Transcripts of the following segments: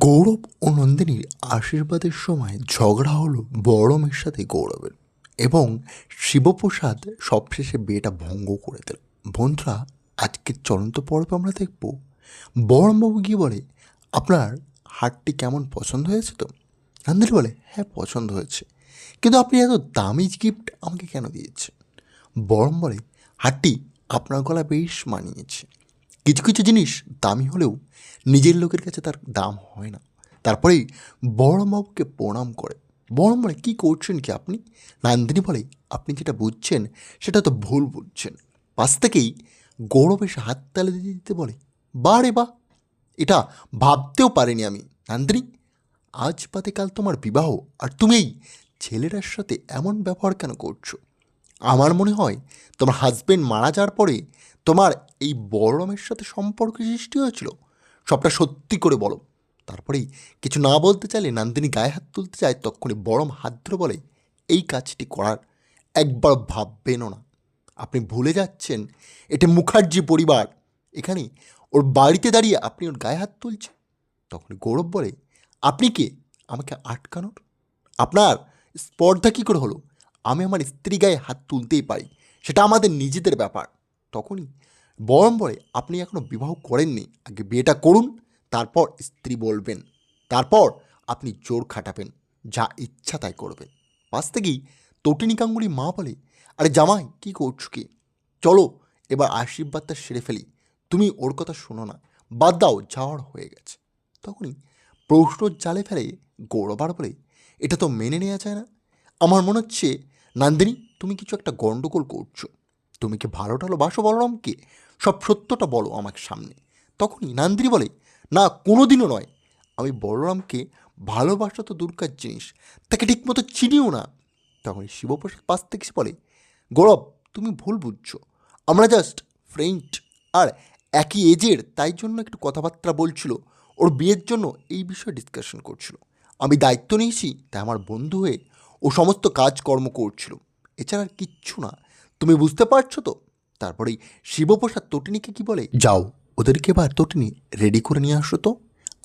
গৌরব ও নন্দিনীর আশীর্বাদের সময় ঝগড়া হলো বড় মেয়ের সাথে গৌরবের, এবং শিবপ্রসাদ সবশেষে বিয়েটা ভঙ্গ করে দিল। বন্ধুরা, আজকের চলন্ত পর্বে আমরা দেখব বড়বাবু গিয়ে বলে, আপনার হারটি কেমন, পছন্দ হয়েছে তো? নন্দিনী বলে, হ্যাঁ পছন্দ হয়েছে, কিন্তু আপনি এত দামি গিফট আমাকে কেন দিয়েছেন? বরম বলে, হারটি আপনার গলা বেশ মানিয়েছে। কিছু কিছু জিনিস দামি হলেও নিজের লোকের কাছে তার দাম হয় না। তারপরেই বড়বাবুকে প্রণাম করে। বড় বলে, কী করছেন কি আপনি? নন্দিনী বলে, আপনি যেটা বুঝছেন সেটা তো ভুল বুঝছেন। পাশ থেকেই গৌরব এসে হাততালি দিতে দিতে বলে, বাহ রে বাহ, এটা ভাবতেও পারিনি আমি। নন্দিনী, আজ বাদে কাল তোমার বিবাহ, আর তুমি এই ছেলেটার সাথে এমন ব্যবহার কেন করছো? আমার মনে হয় তোমার হাজবেন্ড মারা যাওয়ার পরে তোমার এই বড়রামের সাথে সম্পর্ক সৃষ্টি হয়েছিল। সবটা সত্যি করে বলো। তারপরেই কিছু না বলতে চাইলে নন্দিনী গায়ে হাত তুলতে চায়, তখনই বড়ম হাত ধরে বলে, এই কাজটি করার একবার ভাববেনও না। আপনি ভুলে যাচ্ছেন এটা মুখার্জি পরিবার। এখানে ওর বাড়িতে দাঁড়িয়ে আপনি ওর গায়ে হাত তুলছেন। তখনই গৌরব বলে, আপনি কে আমাকে আটকানোর? আপনার স্পর্ধা কী করে হলো? আমি আমার স্ত্রী গায়ে হাত তুলতেই পারি, সেটা আমাদের নিজেদের ব্যাপার। তখনই বরম বলে, আপনি এখনও বিবাহ করেননি, আগে বিয়েটা করুন, তারপর স্ত্রী বলবেন, তারপর আপনি জোর খাটাবেন, যা ইচ্ছা তাই করবেন। পাশ থেকেই তটিনী গাঙ্গুলি মা বলে, আরে জামাই কী করছো কি? চলো এবার আশীর্বাদটা সেরে ফেলি। তুমি ওর কথা শোনো না, বাদ দাও, যাওয়ার হয়ে গেছে। তখনই প্রশ্ন জালে ফেলে গৌরব আর বলে, এটা তো মেনে নেওয়া যায় না। আমার মনে হচ্ছে নন্দিনী, তুমি কিছু একটা গণ্ডগোল করছো। তুমি কি ভালো টালোবাসো বলরামকে? সব সত্যটা বলো আমার সামনে। তখনই নন্দিনী বলে, না কোনোদিনও নয়। আমি বলরামকে ভালোবাসা তো দূরকার জিনিস, তাকে ঠিকমতো চিনিও না। তখন শিবপ্রসাদ পাশ থেকে এসে বলে, গৌরব তুমি ভুল বুঝছো, আমরা জাস্ট ফ্রেন্ড, আর একই এজের, তাই জন্য একটু কথাবার্তা বলছিল। ওর বিয়ের জন্য এই বিষয়ে ডিসকাশন করছিল। আমি দায়িত্ব নিয়েছি, তাই আমার বন্ধু হয়ে ও সমস্ত কাজকর্ম করছিল, এছাড়া আর কিচ্ছু না। তুমি বুঝতে পারছো তো? তারপরেই শিবপ্রসাদ তটিনীকে কি বলে, যাও ওদেরকে এবার তটিনী রেডি করে নিয়ে আসো তো,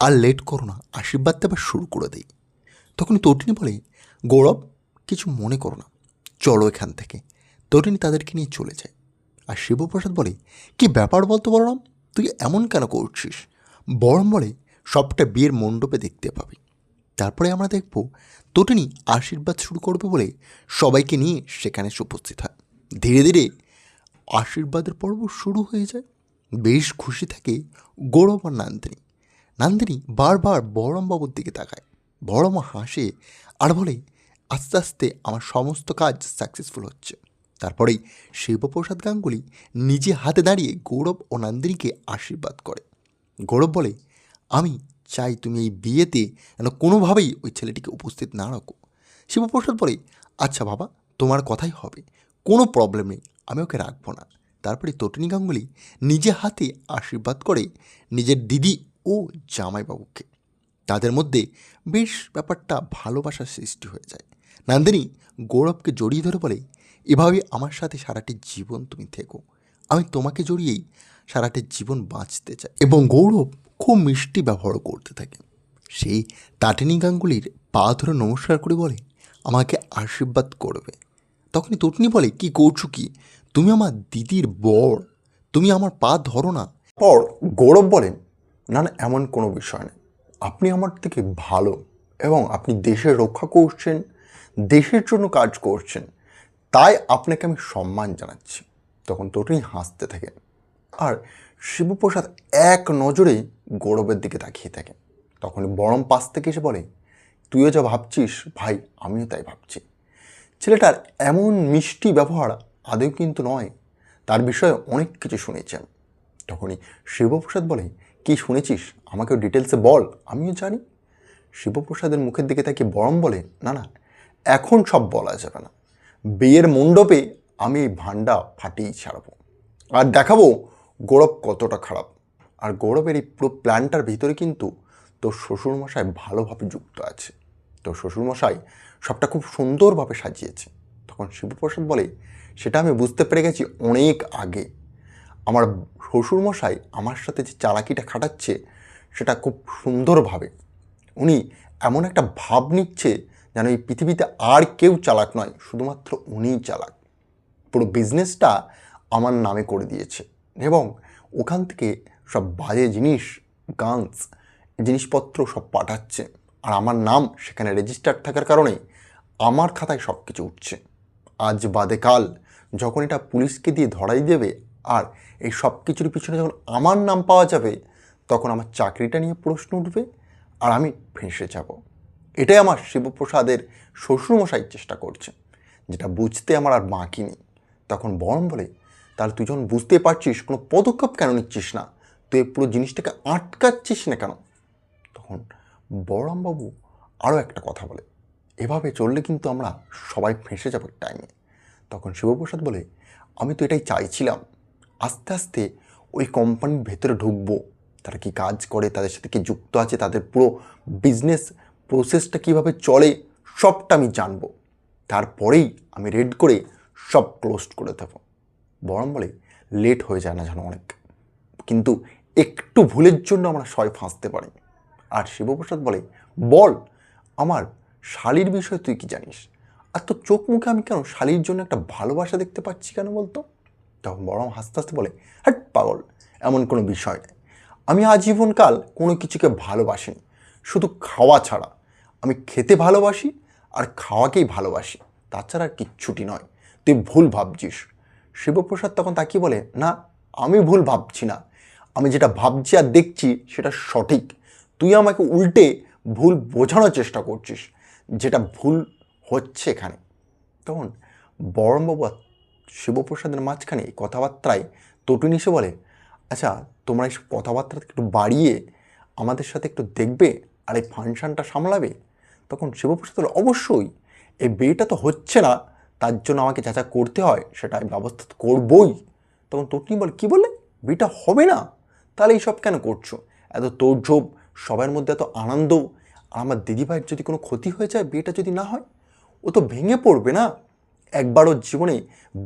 আর লেট করো না, আশীর্বাদ দেবার শুরু করে দেই। তখনই তটিনী বলে, গৌরব কিছু মনে করো না, চলো এখান থেকে। তটিনী তাদেরকে নিয়ে চলে যায়। আর শিবপ্রসাদ বলে, কি ব্যাপার বলতো বলরাম, তুই এমন কেন করছিস? বরম বলে, সবটা বিয়ের মণ্ডপে দেখতে পাবি। তারপরে আমরা দেখব তটিনী আশীর্বাদ শুরু করবে বলে সবাইকে নিয়ে সেখানে উপস্থিত হয়। ধীরে ধীরে আশীর্বাদের পর্ব শুরু হয়ে যায়। বেশ খুশি থাকে গৌরব আর নন্দিনী। নন্দিনী বারবার বড়মবাবুর দিকে তাকায়। বড়মা হাসে আর বলে, আস্তে আস্তে আমার সমস্ত কাজ সাকসেসফুল হচ্ছে। তারপরেই শিবপ্রসাদ গাঙ্গুলি নিজে হাতে দাঁড়িয়ে গৌরব ও নন্দিনীকে আশীর্বাদ করে। গৌরব বলে, আমি চাই তুমি এই বিয়েতে যেন কোনোভাবেই ওই ছেলেটিকে উপস্থিত না রাখো। শিবপ্রসাদ বলে, আচ্ছা বাবা, তোমার কথাই হবে, কোনো প্রবলেম নেই, আমি ওকে রাখবো না। তারপরে তটিনী গাঙ্গুলি নিজে হাতে আশীর্বাদ করে নিজের দিদি ও জামাইবাবুকে। তাদের মধ্যে বেশ ব্যাপারটা ভালোবাসার সৃষ্টি হয়ে যায়। নন্দিনী গৌরবকে জড়িয়ে ধরে বলে, এভাবে আমার সাথে সারাটি জীবন তুমি থেকো, আমি তোমাকে জড়িয়েই সারাটি জীবন বাঁচতে চাই। এবং গৌরব খুব মিষ্টি ব্যবহার করতে থাকে। সেই তাটিনী গাঙ্গুলির পা ধরে নমস্কার করে বলে, আমাকে আশীর্বাদ করবে। তখনই তটিনী বলে, কি করছো কি? তুমি আমার দিদির বর, তুমি আমার পা ধরো না। পর গৌরব বলেন, না না, এমন কোনো বিষয় নেই, আপনি আমার থেকে ভালো, এবং আপনি দেশের রক্ষা করছেন, দেশের জন্য কাজ করছেন, তাই আপনাকে আমি সম্মান জানাচ্ছি। তখন তটিনী হাসতে থাকেন, আর শিবপ্রসাদ এক নজরে গৌরবের দিকে তাকিয়ে থাকেন। তখনই বরম পাশ থেকে এসে বলে, তুইও যা ভাবছিস ভাই, আমিও তাই ভাবছি। ছেলেটার এমন মিষ্টি ব্যবহার আদৌ কিন্তু নয়, তার বিষয়ে অনেক কিছু শুনেছেন। তখনই শিবপ্রসাদ বলে, কি শুনেছিস আমাকেও ডিটেলসে বল, আমিও জানি। শিবপ্রসাদের মুখের দিকে তাকিয়ে বরম বলে, না না, এখন সব বলা যাবে না, বিয়ের মণ্ডপে আমি এই ভান্ডা ফাটিয়ে ছাড়বো, আর দেখাবো গৌরব কতটা খারাপ। আর গৌরবের এই পুরো প্ল্যানটার ভিতরে কিন্তু তোর শ্বশুরমশাই ভালোভাবে যুক্ত আছে। তোর শ্বশুরমশাই সবটা খুব সুন্দরভাবে সাজিয়েছে। তখন শিবপ্রসাদ বলে, সেটা আমি বুঝতে পেরে গেছি অনেক আগে। আমার শ্বশুরমশাই আমার সাথে যে চালাকিটা খাটাচ্ছে সেটা খুব সুন্দরভাবে উনি এমন একটা ভাব নিচ্ছে যেন এই পৃথিবীতে আর কেউ চালাক নয়, শুধুমাত্র উনিই চালাক। পুরো বিজনেসটা আমার নামে করে দিয়েছে এবং ওখান থেকে সব বাজে জিনিস, গানস, জিনিসপত্র সব পাঠাচ্ছে, আর আমার নাম সেখানে রেজিস্টার্ড থাকার কারণে আমার খাতায় সব কিছু উঠছে। আজ বাদে কাল যখন এটা পুলিশকে দিয়ে ধরাই দেবে আর এই সব কিছুর পিছনে যখন আমার নাম পাওয়া যাবে, তখন আমার চাকরিটা নিয়ে প্রশ্ন উঠবে আর আমি ফেঁসে যাব। এটাই আমার শিবপ্রসাদের শ্বশুরমশাই চেষ্টা করছে, যেটা বুঝতে আমার আর বাকি নেই। তখন বরং বলে, তাহলে তুই যখন বুঝতে পারছিস, কোনো পদক্ষেপ কেন নিচ্ছিস না? তুই পুরো জিনিসটাকে আটকাচ্ছিস না কেন? তখন বলরামবাবু আরও একটা কথা বলে, এভাবে চললে কিন্তু আমরা সবাই ফেঁসে যাবো টাইমে। তখন শিবপ্রসাদ বলে, আমি তো এটাই চাইছিলাম, আস্তে আস্তে ওই কোম্পানির ভেতরে ঢুকবো, তারা কি কাজ করে, তাদের সাথে কি যুক্ত আছে, তাদের পুরো বিজনেস প্রসেসটা কীভাবে চলে সবটা আমি জানবো, তারপরেই আমি রেড করে সব ক্লোজ করে দেবো। বরং বলে, লেট হয়ে যায় না জানো অনেক, কিন্তু একটু ভুলের জন্য আমরা সবাই ফাঁসতে পারি। আর শিবপ্রসাদ বলে, বল, আমার শালির বিষয়ে তুই কি জানিস? আর তোর চোখ মুখে আমি কেন শালির জন্য একটা ভালোবাসা দেখতে পাচ্ছি কেন বলতো? তখন বরং হাসতে হাসতে বলে, হ্যাট পাগল, এমন কোনো বিষয় নেই। আমি আজীবনকাল কোনো কিছুকে ভালোবাসিনি, শুধু খাওয়া ছাড়া। আমি খেতে ভালোবাসি আর খাওয়াকেই ভালোবাসি, তাছাড়া আর কিচ্ছুটি নয়। তুই ভুল ভাবছিস। শিবপ্রসাদ তখন তাকিয়ে বলে, না, আমি ভুল ভাবছি না, আমি যেটা ভাবছি আর দেখছি সেটা সঠিক। তুই আমাকে উল্টে ভুল বোঝানোর চেষ্টা করছিস, যেটা ভুল হচ্ছে এখানে। তখন বরমবাবু আর শিবপ্রসাদের মাঝখানে এই কথাবার্তায় তটুনি এসে বলে, আচ্ছা, তোমরা এই কথাবার্তা একটু বাড়িয়ে আমাদের সাথে একটু দেখবে আর এই ফাংশনটা সামলাবে। তখন শিবপ্রসাদ বলে, অবশ্যই, এই বিয়েটা তো হচ্ছে না, তার জন্য আমাকে যা যা করতে হয় সেটা আমি ব্যবস্থা করবই। তখন তটুনি বলে, কী বলে, বিয়েটা হবে না? তাহলে এইসব কেন করছো? এত তোড়ঝোপ, সবার মধ্যে এত আনন্দ, আর আমার দিদিভাইয়ের যদি কোনো ক্ষতি হয়ে যায়, বিয়েটা যদি না হয়, ও তো ভেঙে পড়বে না? একবারও জীবনে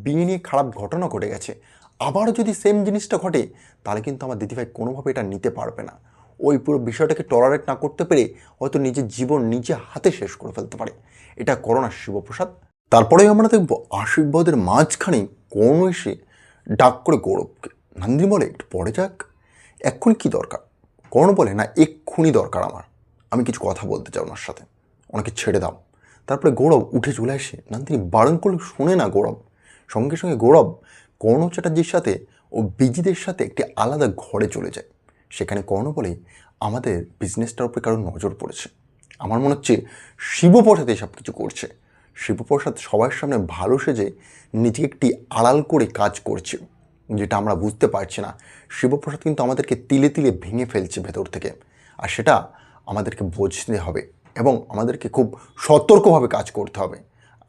বিয়ে নিয়ে খারাপ ঘটনা ঘটে গেছে, আবারও যদি সেম জিনিসটা ঘটে, তাহলে কিন্তু আমার দিদিভাই কোনোভাবে এটা নিতে পারবে না। ওই পুরো বিষয়টাকে টলারেট না করতে পেরে হয়তো নিজের জীবন নিজে হাতে শেষ করে ফেলতে পারে। এটা করো না শিবপ্রসাদ। তারপরেই আমরা দেখব আশীর্বাদের মাঝখানে কর্ণ এসে ডাক করে গৌরবকে। নন্দিনী বলে, একটু পরে যাক, এক্ষুনি কী দরকার? কর্ণ বলে, না, এক্ষুনি দরকার আমার, আমি কিছু কথা বলতে চাই ওনার সাথে, ওনাকে ছেড়ে দাও। তারপরে গৌরব উঠে চলে আসে। নন্দিনী বারণ করলে শোনে না গৌরব। সঙ্গে সঙ্গে গৌরব কর্ণ চ্যাটার্জির সাথে ও বিজিদের সাথে একটি আলাদা ঘরে চলে যায়। সেখানে কর্ণ বলে, আমাদের বিজনেসটার উপরে কারো নজর পড়েছে, আমার মনে হচ্ছে শিবপ্রসাদ এসব কিছু করছে। শিবপ্রসাদ সবার সামনে ভালো সেজে নিজেকে একটি আড়াল করে কাজ করছে, যেটা আমরা বুঝতে পারছি না। শিবপ্রসাদ কিন্তু আমাদেরকে তিলে তিলে ভেঙে ফেলছে ভেতর থেকে, আর সেটা আমাদেরকে বুঝতে হবে এবং আমাদেরকে খুব সতর্কভাবে কাজ করতে হবে।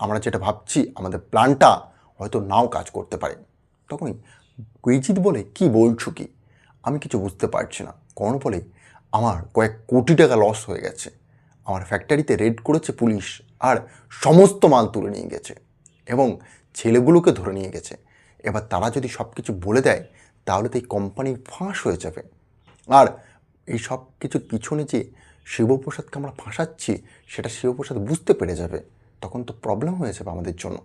আমরা যেটা ভাবছি আমাদের প্ল্যানটা হয়তো নাও কাজ করতে পারে। তখনই কৈজিৎ বলে, কি বলছো কি? আমি কিছু বুঝতে পারছি না। কর্ণ বলে, আমার কয়েক কোটি টাকা লস হয়ে গেছে, আমার ফ্যাক্টরিতে রেড করেছে পুলিশ আর সমস্ত মাল তুলে নিয়ে গেছে এবং ছেলেগুলোকে ধরে নিয়ে গেছে। এবার তারা যদি সব কিছু বলে দেয়, তাহলে তো এই কোম্পানি ফাঁস হয়ে যাবে। আর এই সব কিছুর পিছনে যে শিবপ্রসাদকে আমরা ফাঁসাচ্ছি, সেটা শিবপ্রসাদ বুঝতে পেরে যাবে, তখন তো প্রবলেম হয়ে যাবে আমাদের জন্য।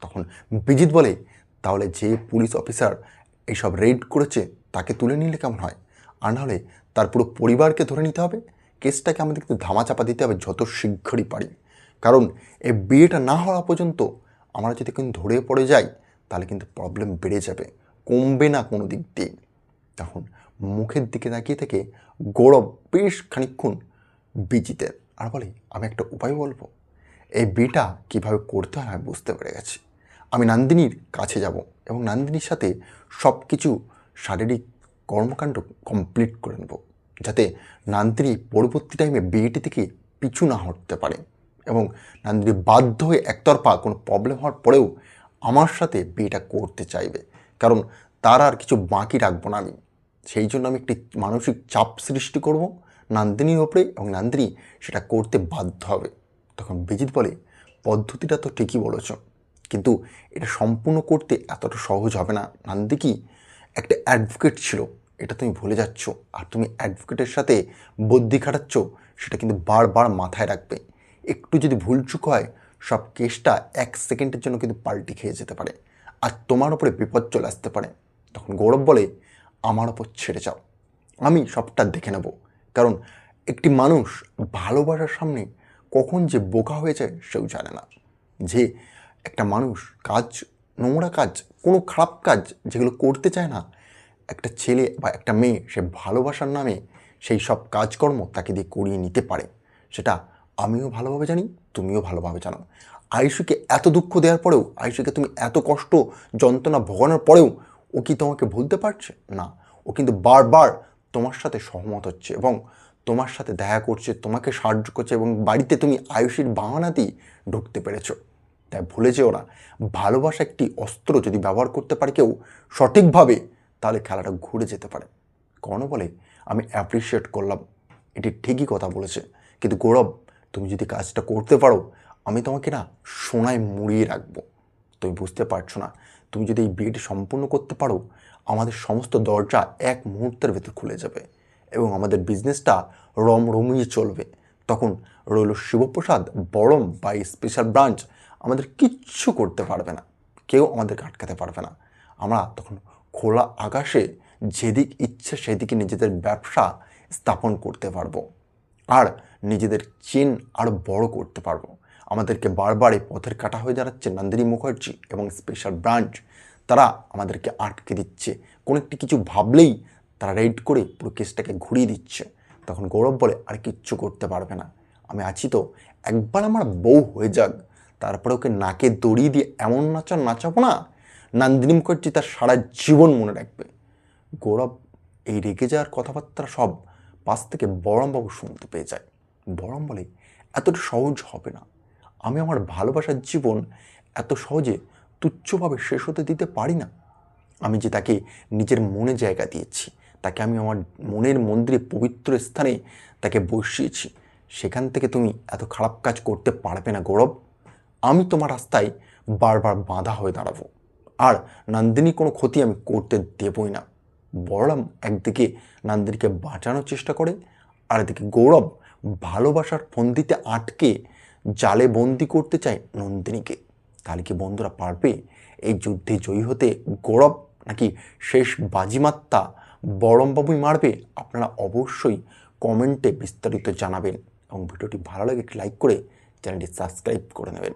তখন বিজিৎ বলে, তাহলে যে পুলিশ অফিসার এইসব রেড করেছে তাকে তুলে নিলে কেমন হয়? আর নাহলে তার পুরো পরিবারকে ধরে নিতে হবে, কেসটাকে আমাদের কিন্তু ধামাচাপা দিতে হবে যত শীঘ্রই পারি। কারণ এই বিয়েটা না হওয়া পর্যন্ত আমরা যদি কিন্তু ধরে পড়ে যাই, তাহলে কিন্তু প্রবলেম বেড়ে যাবে, কমবে না কোনো দিক দিয়ে। তখন মুখের দিকে তাকিয়ে থেকে গৌরব বেশ খানিকক্ষণ বিজিতের আর বলে, আমি একটা উপায় বলবো, এই বিয়েটা কীভাবে করতে হয় আমি বুঝতে পেরে গেছি। আমি নন্দিনীর কাছে যাব এবং নন্দিনীর সাথে সব কিছু শারীরিক কর্মকাণ্ড কমপ্লিট করে নেব, যাতে নন্দিনী পরবর্তী টাইমে বিয়েটি থেকে পিছু না হটতে পারে এবং নন্দিনী বাধ্য হয়ে একতরফা কোনো প্রবলেম হওয়ার পরেও আমার সাথে বিয়েটা করতে চাইবে, কারণ তার আর কিছু বাকি রাখবো না আমি। সেই জন্য আমি একটি মানসিক চাপ সৃষ্টি করব নন্দিনীর ওপরে এবং নন্দিনী সেটা করতে বাধ্য হবে। তখন বিজিৎ বলে, পদ্ধতিটা তো ঠিকই বলেছ, কিন্তু এটা সম্পূর্ণ করতে এতটা সহজ হবে না। নন্দি কি একটা অ্যাডভোকেট ছিল, এটা তুমি ভুলে যাচ্ছ, আর তুমি অ্যাডভোকেটের সাথে বুদ্ধি খাটাচ্ছ, সেটা কিন্তু বারবার মাথায় রাখবে। একটু যদি ভুলচুক হয় সব কেসটা 1 সেকেন্ডের জন্য কিন্তু পাল্টি খেয়ে যেতে পারে, আর তোমার ওপরে বিপদ চলে আসতে পারে। তখন গৌরব বলে, আমার ওপর ছেড়ে যাও, আমি সবটা দেখে নেব। কারণ একটি মানুষ ভালোবাসার সামনে কখন যে বোকা হয়ে যায় সেও জানে না। যে একটা মানুষ নোংরা কাজ, কোনো খারাপ কাজ যেগুলো করতে চায় না, একটা ছেলে বা একটা মেয়ে সে ভালোবাসার নামে সেই সব কাজকর্ম তাকে দিয়ে করিয়ে নিতে পারে, সেটা আমিও ভালোভাবে জানি, তুমিও ভালোভাবে জানো। আয়ুষীকে এত দুঃখ দেওয়ার পরেও, আয়ুষীকে তুমি এত কষ্ট যন্ত্রণা ভোগানোর পরেও ও কি তোমাকে ভুলতে পারছে না? ও কিন্তু বারবার তোমার সাথে সহমত হচ্ছে এবং তোমার সাথে দেখা করছে, তোমাকে সাহায্য করছে, এবং বাড়িতে তুমি আয়ুষীর বাহানাতেই ঢুকতে পেরেছো। তাই ভুলে যেও না, ভালোবাসা একটি অস্ত্র যদি ব্যবহার করতে পারে কেউ সঠিকভাবে, তাহলে খেলাটা ঘুরে যেতে পারে। কর্ণ বলে, আমি অ্যাপ্রিসিয়েট করলাম, এটি ঠিকই কথা বলেছে, কিন্তু গৌরব তুমি যদি কাজটা করতে পারো, আমি তোমাকে না সোনায় মুড়িয়ে রাখবো। তুমি বুঝতে পারছো না, তুমি যদি এই বিয়েটি সম্পূর্ণ করতে পারো, আমাদের সমস্ত দরজা এক মুহূর্তের ভেতর খুলে যাবে এবং আমাদের বিজনেসটা রমরমিয়ে চলবে। তখন রইল শিবপ্রসাদ, বড়ম বা স্পেশাল ব্রাঞ্চ আমাদের কিচ্ছু করতে পারবে না, কেউ আমাদেরকে আটকাতে পারবে না। আমরা তখন খোলা আকাশে যেদিক ইচ্ছে সেদিকে নিজেদের ব্যবসা স্থাপন করতে পারবো আর নিজেদের চেন আরও বড় করতে পারবো। আমাদেরকে বারবার এই পথের কাটা হয়ে দাঁড়াচ্ছে নন্দিনী মুখার্জি এবং স্পেশাল ব্রাঞ্চ, তারা আমাদেরকে আটকে দিচ্ছে। কোনো একটি কিছু ভাবলেই তারা রেড করে পুরো কেসটাকে ঘুরিয়ে দিচ্ছে। তখন গৌরব বলে, আর কিচ্ছু করতে পারবে না, আমি আছি তো, একবার আমার বউ হয়ে যাক, তারপরে ওকে নাকে দড়িয়ে দিয়ে এমন নাচাবো না, নন্দিনী মুখার্জি তার সারা জীবন মনে রাখবে। গৌরব এই রেগে যাওয়ার কথাবার্তা সব পাশ থেকে বড়মবাবু শুনতে পেয়ে যায়। বড়ম বলে, এতটা সহজ হবে না, আমি আমার ভালোবাসার জীবন এত সহজে তুচ্ছভাবে শেষ হতে দিতে পারি না। আমি যে তাকে নিজের মনে জায়গা দিয়েছি, তাকে আমি আমার মনের মন্দিরে পবিত্র স্থানে তাকে বসিয়েছি, সেখান থেকে তুমি এত খারাপ কাজ করতে পারবে না গৌরব। আমি তোমার রাস্তায় বারবার বাধা হয়ে দাঁড়াবো, আর নন্দিনী কোনো ক্ষতি আমি করতে দেবই না। বলরাম একদিকে নন্দিনীকে বাঁচানোর চেষ্টা করে, আর এদিকে গৌরব ভালোবাসার ফন্দিতে আটকে জালে বন্দি করতে চায় নন্দিনীকে। তাহলে কি বন্ধুরা পারবে এই যুদ্ধে জয়ী হতে গৌরব, নাকি শেষ বাজিমাত্রা বড়মবাবুই মারবে? আপনারা অবশ্যই কমেন্টে বিস্তারিত জানাবেন এবং ভিডিওটি ভালো লাগে একটি লাইক করে চ্যানেলটি সাবস্ক্রাইব করে নেবেন।